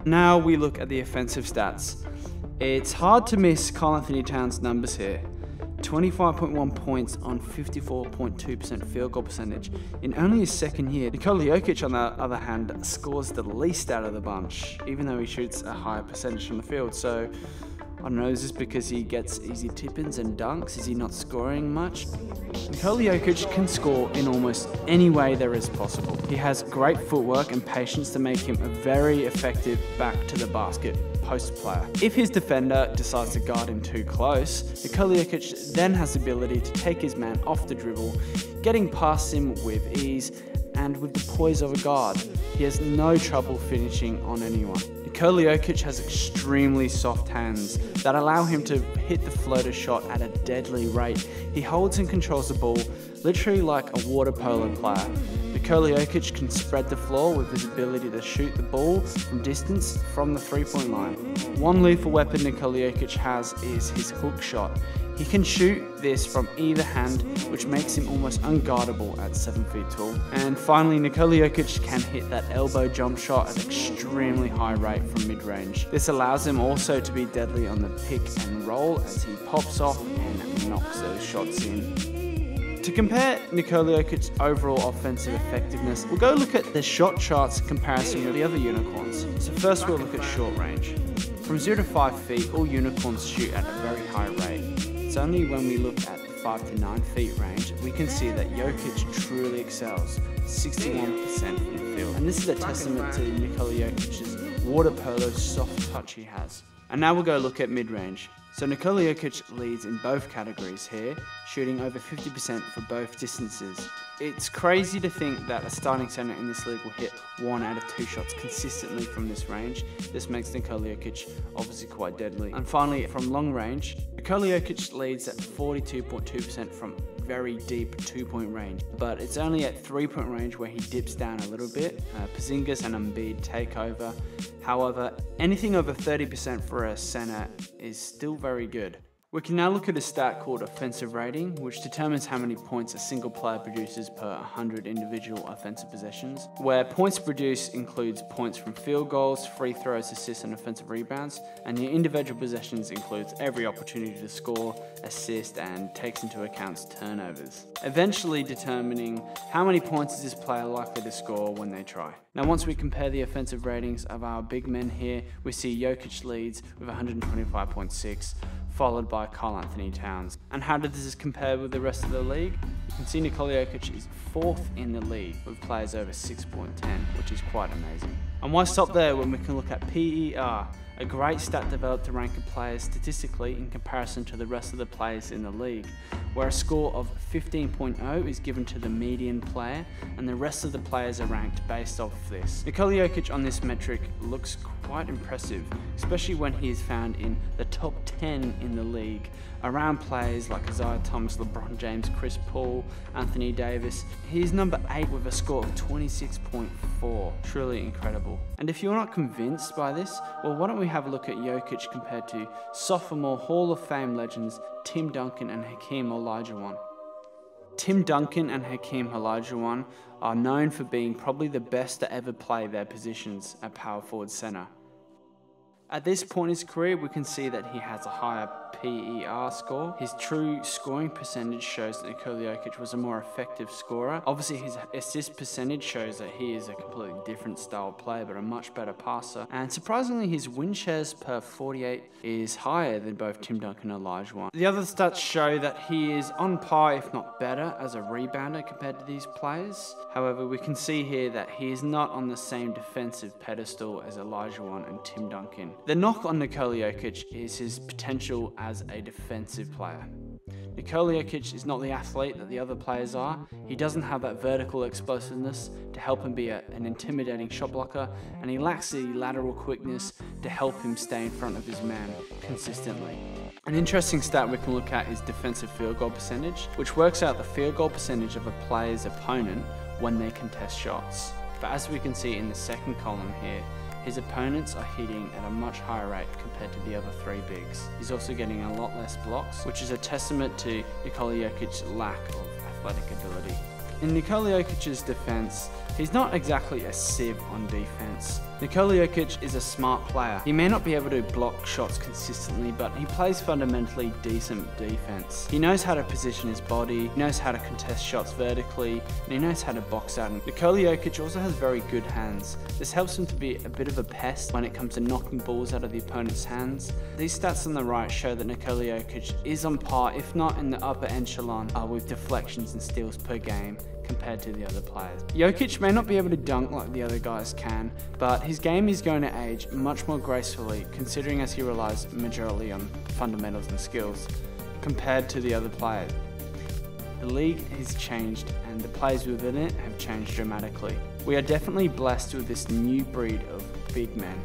Now we look at the offensive stats. It's hard to miss Karl Anthony Towns' numbers here. 25.1 points on 54.2% field goal percentage in only his second year. Nikola Jokic, on the other hand, scores the least out of the bunch, even though he shoots a higher percentage from the field. So, I don't know, is this because he gets easy tip-ins and dunks? Is he not scoring much? Nikola Jokic can score in almost any way there is possible. He has great footwork and patience to make him a very effective back-to-the-basket post player. If his defender decides to guard him too close, Nikola Jokic then has the ability to take his man off the dribble, getting past him with ease and with the poise of a guard. He has no trouble finishing on anyone. Nikola Jokic has extremely soft hands that allow him to hit the floater shot at a deadly rate. He holds and controls the ball literally like a water polo player. Nikola Jokic can spread the floor with his ability to shoot the ball from distance from the three-point line. One lethal weapon Nikola Jokic has is his hook shot. He can shoot this from either hand, which makes him almost unguardable at 7 feet tall. And finally, Nikola Jokic can hit that elbow jump shot at an extremely high rate from mid-range. This allows him also to be deadly on the pick and roll as he pops off and knocks those shots in. To compare Nikola Jokic's overall offensive effectiveness, we'll go look at the shot charts in comparison with the other unicorns. So first we'll look at short range. From 0 to 5 feet, all unicorns shoot at a very high rate. It's only when we look at the 5 to 9 feet range, we can see that Jokic truly excels, 61% from the field. And this is a testament to Nikola Jokic's water polo soft touch he has. And now we'll go look at mid-range. So Nikola Jokic leads in both categories here, shooting over 50% for both distances. It's crazy to think that a starting center in this league will hit 1 out of 2 shots consistently from this range. This makes Nikola Jokic obviously quite deadly. And finally, from long range, Nikola Jokic leads at 42.2% from very deep 2-point range, but it's only at 3-point range where he dips down a little bit. Porzingis and Embiid take over. However, anything over 30% for a center is still very good. We can now look at a stat called offensive rating, which determines how many points a single player produces per 100 individual offensive possessions. Where points produced includes points from field goals, free throws, assists, and offensive rebounds, and your individual possessions includes every opportunity to score, assist, and takes into account turnovers. Eventually determining how many points is this player likely to score when they try. Now once we compare the offensive ratings of our big men here, we see Jokic leads with 125.6, followed by Karl Anthony Towns. And how does this compare with the rest of the league? You can see Nikola Jokic is 4th in the league with players over 6.10, which is quite amazing. And why stop there when we can look at PER, a great stat developed to rank a player statistically in comparison to the rest of the players in the league, where a score of 15.0 is given to the median player and the rest of the players are ranked based off of this. Nikola Jokic on this metric looks quite impressive, especially when he is found in the top 10 in the league, around players like Isaiah Thomas, LeBron James, Chris Paul, Anthony Davis. He is number 8 with a score of 26.4, truly incredible. And if you're not convinced by this, well, why don't we have a look at Jokic compared to sophomore Hall of Fame legends Tim Duncan and Hakeem Olajuwon. Tim Duncan and Hakeem Olajuwon are known for being probably the best to ever play their positions at power forward center. At this point in his career, we can see that he has a higher PER score. His true scoring percentage shows that Nikola Jokic was a more effective scorer. Obviously, his assist percentage shows that he is a completely different style player, but a much better passer. And surprisingly, his win shares per 48 is higher than both Tim Duncan and Olajuwon. The other stats show that he is on par, if not better, as a rebounder compared to these players. However, we can see here that he is not on the same defensive pedestal as Olajuwon and Tim Duncan. The knock on Nikola Jokic is his potential as a defensive player. Nikola Jokic is not the athlete that the other players are. He doesn't have that vertical explosiveness to help him be an intimidating shot blocker, and he lacks the lateral quickness to help him stay in front of his man consistently. An interesting stat we can look at is defensive field goal percentage, which works out the field goal percentage of a player's opponent when they contest shots. But as we can see in the second column here, his opponents are hitting at a much higher rate compared to the other 3 bigs. He's also getting a lot less blocks, which is a testament to Nikola Jokic's lack of athletic ability. In Nikola Jokic's defense, He's not exactly a sieve on defense. Nikola Jokic is a smart player. He may not be able to block shots consistently, but he plays fundamentally decent defense. He knows how to position his body, he knows how to contest shots vertically, and he knows how to box out. Nikola Jokic also has very good hands. This helps him to be a bit of a pest when it comes to knocking balls out of the opponent's hands. These stats on the right show that Nikola Jokic is on par, if not in the upper echelon, with deflections and steals per game compared to the other players. Jokic may not be able to dunk like the other guys can, but his game is going to age much more gracefully, considering as he relies majorly on fundamentals and skills compared to the other players. The league has changed and the players within it have changed dramatically. We are definitely blessed with this new breed of big men.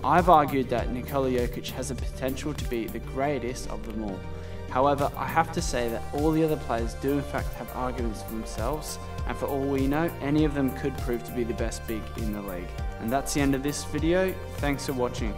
I've argued that Nikola Jokic has the potential to be the greatest of them all. However, I have to say that all the other players do in fact have arguments for themselves, and for all we know, any of them could prove to be the best big in the league. And that's the end of this video. Thanks for watching.